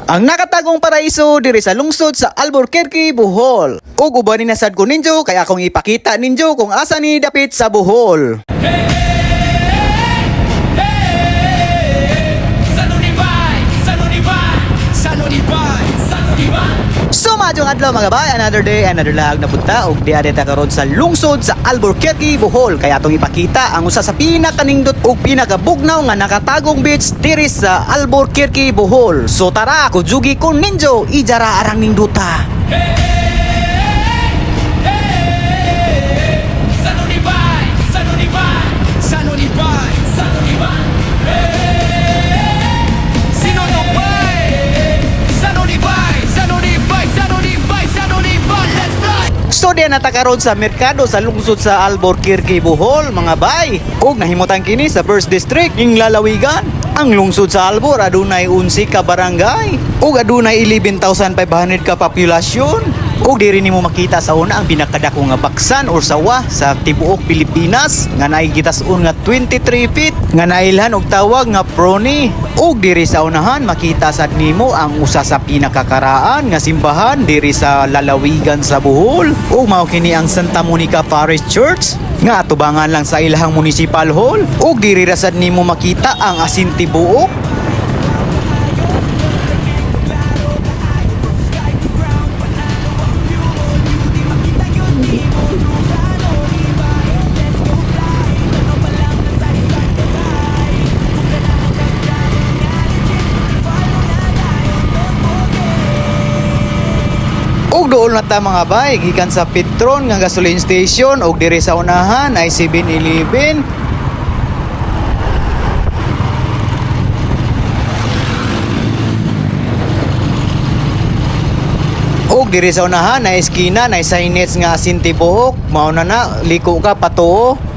ang nakatagong paraiso diri sa lungsod sa Albuquerque, Bohol. Ug uban ni nasad ko ninyo kay akong ipakita ninyo kung asa ni dapit sa Bohol. So madyong adlaw mga bay, another day, another lahag na punta ug diha ta karon sa lungsod sa Albuquerque, Bohol. Kaya atong ipakita ang usa sa pinakanindot ug pinakabugnaw nga nakatagong beach diri sa Albuquerque, Bohol. So tara, kujugi ko ninyo, ijara arang ninduta. So diyan natakaroon sa merkado sa lungsod sa Albuquerque, Bohol mga bay. Ug nahimutan kini sa First District ning lalawigan. Ang lungsod sa Albor adunay 11 ka barangay ug adunay 11,500 ka populasyon. Ug diri nimo makita sa una ang pinakadako nga baksan or sawa sa tibuok Pilipinas nga naay gitas-on nga 23 feet nga nailhan og tawag nga prony. Ug diri sa unahan makita sad nimo ang usa sa pinakakaraan nga simbahan diri sa lalawigan sa Bohol. Ug mao kini ang Santa Monica Parish Church nga atubangan lang sa ilahang municipal hall. Ug diri ra sad nimo makita ang asin tibuok. Ug doon na ta mga bay, gikan sa Petron nga gasoline station ug diri sa unahan ay 7-Eleven. Ug diri sa unahan ay eskina na signage nga asin tibuok, mao na liko ka patuo.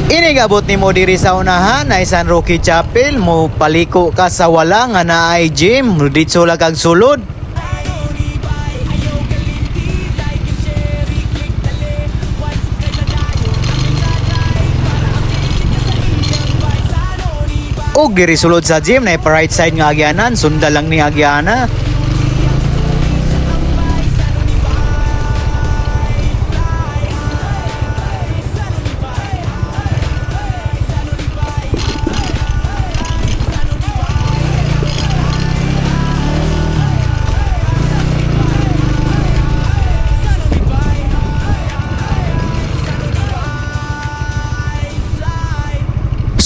Inigabot nimo diri sa unahan ay San Roque Chapel, mo paliko ka sa wala nga naay gym, ditso lang kag sulod. Og diri sulod sa gym na pa right side nga agyanan, sunda lang ni agyana.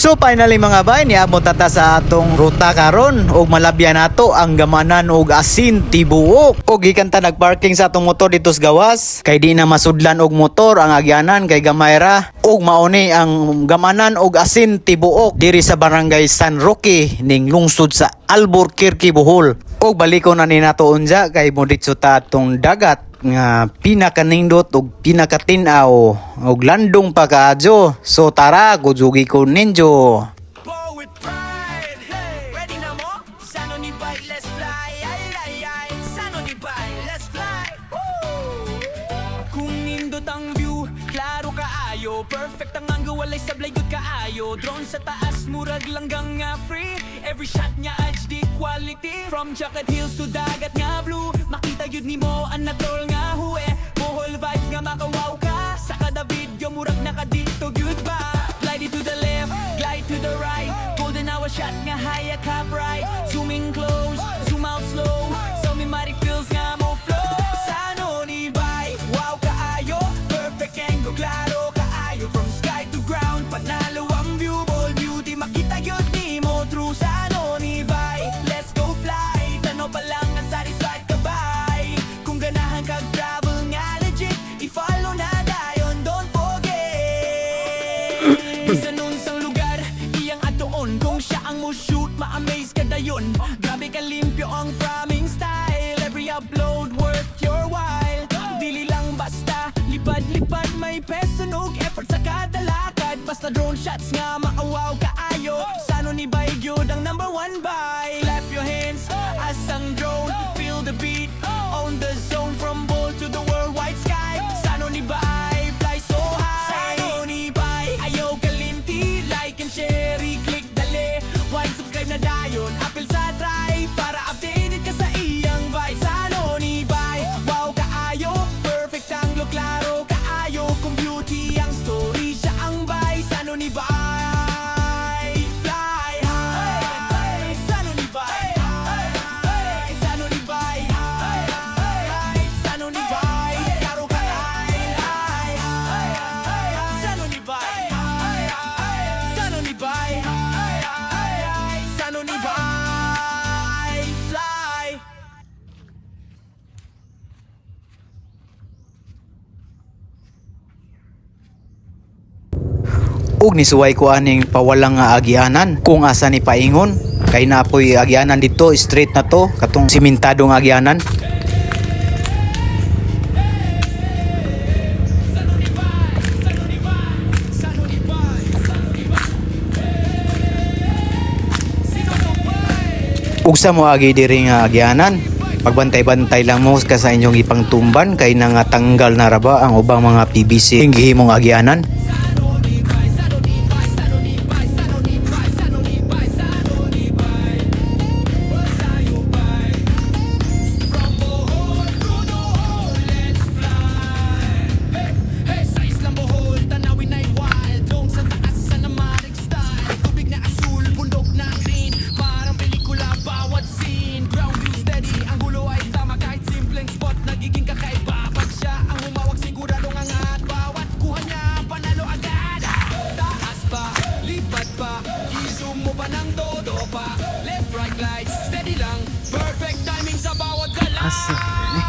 So finally mga bay, niabot ta sa atong ruta karon ug malabyan nato ang gamanan og asin tibuok. Ug gikan ta nagparking sa atong motor dito sa gawas kay di na masudlan og motor ang agyanan kay gamay ra. Ug mauni ang gamanan og asin tibuok diri sa barangay San Roque ning lungsod sa Albuquerque, Bohol. Ug balikon na ni nato unja kay mo ditso ta atong dagat nga pinakanindot ug pinakatinaw ug landong pa kaadyo. So tara, kujugi ko ninyo. Kung nindot ang view, klaro kaayo, perfect ang angle, walay sablay good kaayo. Drone sa taas, murag langgang nga free. Every shot nya HD quality. From Jacket Hills to dagat nga blue, makita yun nimo ang natural nga huwe. Bohol vibes nga makawaw ka, sa kada video murag nakadito good ba. Glide to the left, glide to the right, golden hour shot nga haya ka bright. Zooming close, zoom out slow, so me mighty feels nga mo flow. Sano ni bay, wow kaayo, perfect angle, klaro kaayo. From sky to ground, panalo ang view, bold beauty, makita yun nimo through. Sano ni bay, let's go fly, tano pa lang ang satisfied ka bay. Kung ganahan kag travel nga legit, i-follow na dayon, don't forget. Sa nun sang lugar, iyang atoon, kung siya ang mo shoot, ma-amaze ka dayon. Grabe ka limpyo ang framing style, every upload worth your while. Dili lang basta, lipad-lipad may peso, nog effort sa kada lakad. Basta drone shots nga maawaw ka Ug nisuway ko aning pawalang nga agyanan kung asa ni paingon. Kay napoy agyanan dito, straight na to, katong simentadong agyanan. Ug sa mo agi diri nga agyanan, pagbantay-bantay lang mo ka sa inyong ipangtumban kay nangatanggal na raba ang ubang mga PVC ing gihimong agyanan. Asa ni?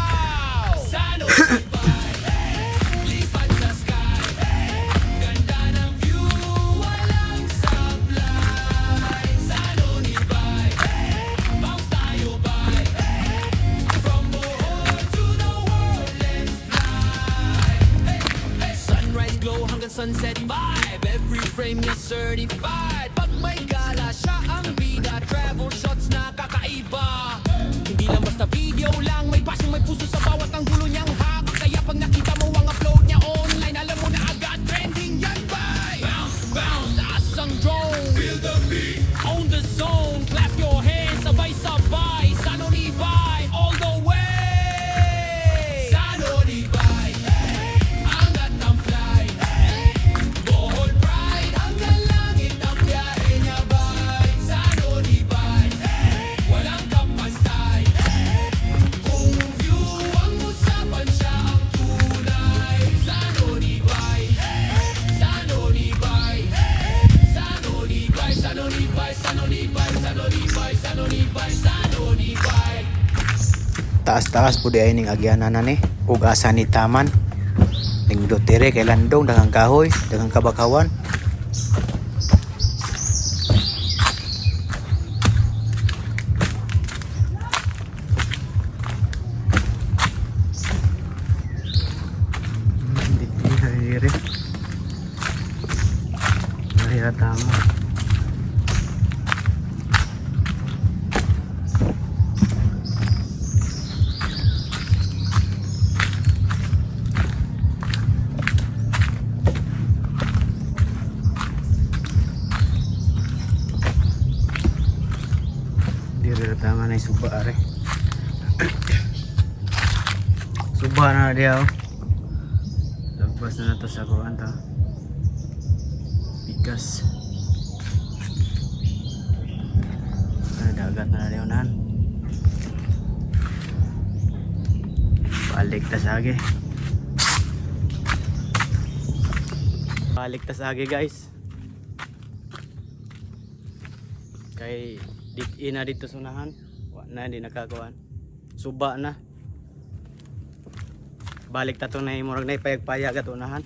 Sunrise glow hanggang sunset vibe. Every frame niya certified. Pag may gala siya ang bida. Travel shots na kakaiba. Hindi lang basta video lang. May passion, may puso sa bawat ang gulo niyang hak. Kaya pag nakita mo ang upload niya online, alam mo na agad trending yan, bye. Bounce, bounce, taas ang drone. Feel the beat, own the zone. Clap your hands, sabay-sabay. Sanonibay, all the way. Sanonibay, angat ang fly. Bohol pride, hanggang langit ang biyahe niya, bay. Sanonibay, walang kapantay. Kung view ang usapan siya ang tunay. Sanonibay, Sanonibay, Sanonibay, Sanonibay, Sanonibay, Sanonibay, Sanonibay, Sanonibay. Taas-taas po di ay ning agyanan na ni. Ug asa ni taman. Ning dotere kay landong daghang kahoy, daghang kabakawan. Tama. Diri tama na suba are. Suba na dia. Labas na to sa kuan ta. Bigas. Dagat na rin unahan. Balik tas agi. Balik tas agi guys. Kay ina dito sa unahan. Wa na di nakakuan. Suba na. Balik ta to na murag na ipayag-payag at unahan.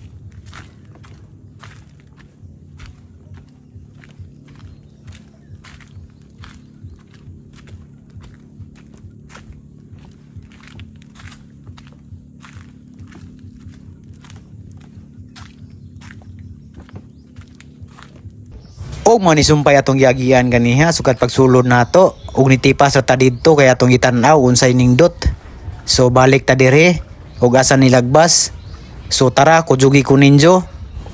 Og mo ni sumpay atong giagian ganiha sukat pagsulod nato ug nitipas ra ta didto kay atong gitan-aw unsay nindot. So balik ta dire ug asa nilagbas. So tara kujugi ko ninyo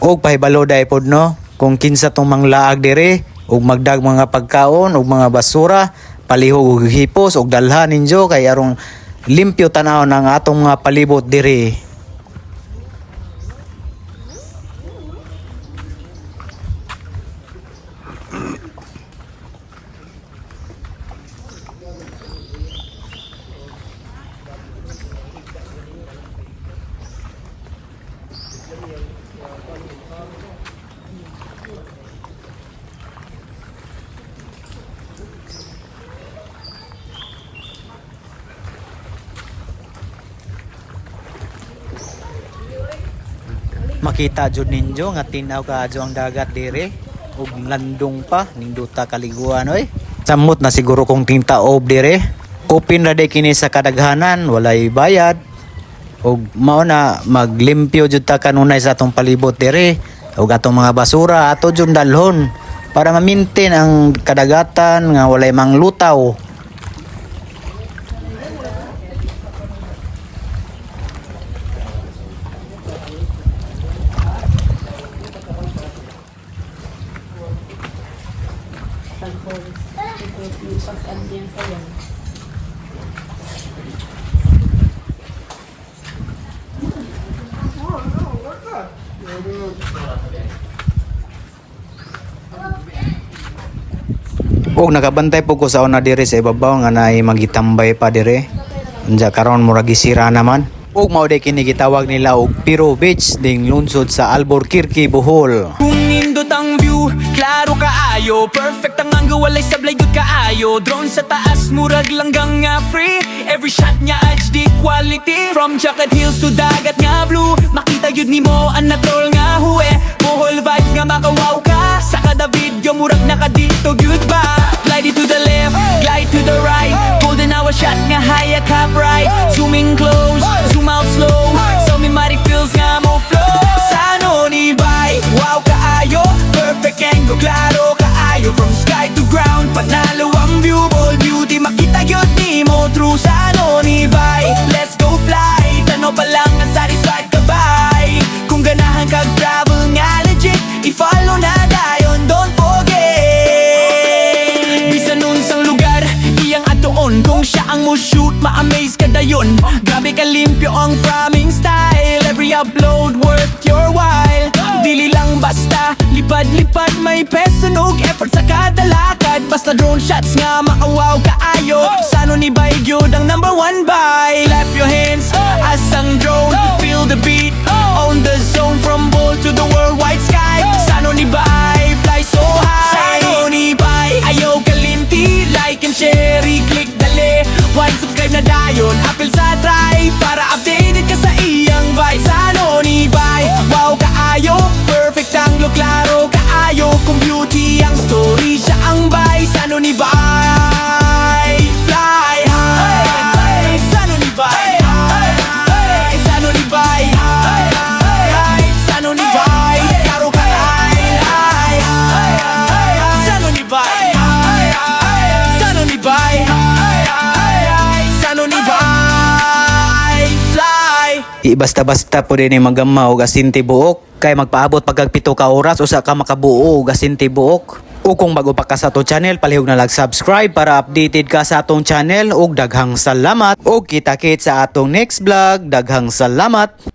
og pahibalo dai pod no kung kinsa tong manglaag dire ug magdag mga pagkaon ug mga basura, palihog og hipos ug dalhan ninyo kay arong limpyo tanaw ng atong mga palibot dire. makita jud ninyo nga tinaw kaadyo ang dagat dire ug landong pa nindota kaliguan oy. Samot na siguro kung tintaob dire. Open ra day kini sa kadaghanan, walay bayad. Ug mao na maglimpyo jud ta kanunay sa atong palibot dire ug atong mga basura ato jud dalhon para ma-maintain ang kadagatan nga walay manglutaw. Og nakabantay po ko sa una dire sa ibabaw nga naay magitambay pa dire. Unya karon murag gisira naman. Og mao day kini gitawag nila og Piro Beach ding lungsod sa Albuquerque, Bohol. Kung nindot ang view, klaro kaayo. Perfect ang angle, walay sablay good kaayo. Drone sa taas, murag langgang nga free. Every shot nya HD quality. From Jacket Hills to dagat nga blue. Makita yun ni mo ang natural nga huwe. Bohol vibes nga makawaw ka. Sa kada video, murag nakadito good ba? Glide to the left, glide to the right. Golden hour shot nga high ka bright. Zooming close, zoom out slow. So me mighty feels nga mo flow. Sano ni bay, wow kaayo. Perfect angle, klaro kaayo. From sky to ground, panalo ang view. Bold beauty, makita yun ni mo. True sano ni bay, let's go fly. Tano pa lang ang satisfied ka bay. Kung ganahan kag travel nga legit, i-follow na dayon, don't forget. Bisan nun sang lugar, iyang atoon. Kung siya ang mo shoot, ma-amaze ka dayon. Grabe ka limpyo ang framing style. Every upload worth your while. Dili lang basta, lipad-lipad may pesunog. Effort sa kada lakad, basta drone shots nga makawaw kaayo. Sano ni bay gyud ang number one bay. Clap your hands as ang drone, feel the beat on the zone. From bowl to the worldwide sky. Sano ni bay, fly so high. Sano ni bay, ayaw kalimti. Like and share, click dali. Why subscribe na dayon, apil sa try. Para updated ka sa iyang vibe. Sano ni bay, wow kaayo. Perfect ang look, klaro kaayo. Kung beauty ang story, siya ang bay. Sano ni bay, fly high. Sano ni bay, sano ni bay, sano ni bay, klaro kaayo. Sano ni bay, sano ni bay, sano ni bay, fly. Di basta-basta po din magama og asinti buok kay magpaabot pagkag 7 ka oras usa ka makabuo og asinti buok. O kung bago pa ka sa atong channel, palihog na subscribe para updated ka sa atong channel. Og daghang salamat. Og kita-kit sa atong next vlog. Daghang salamat.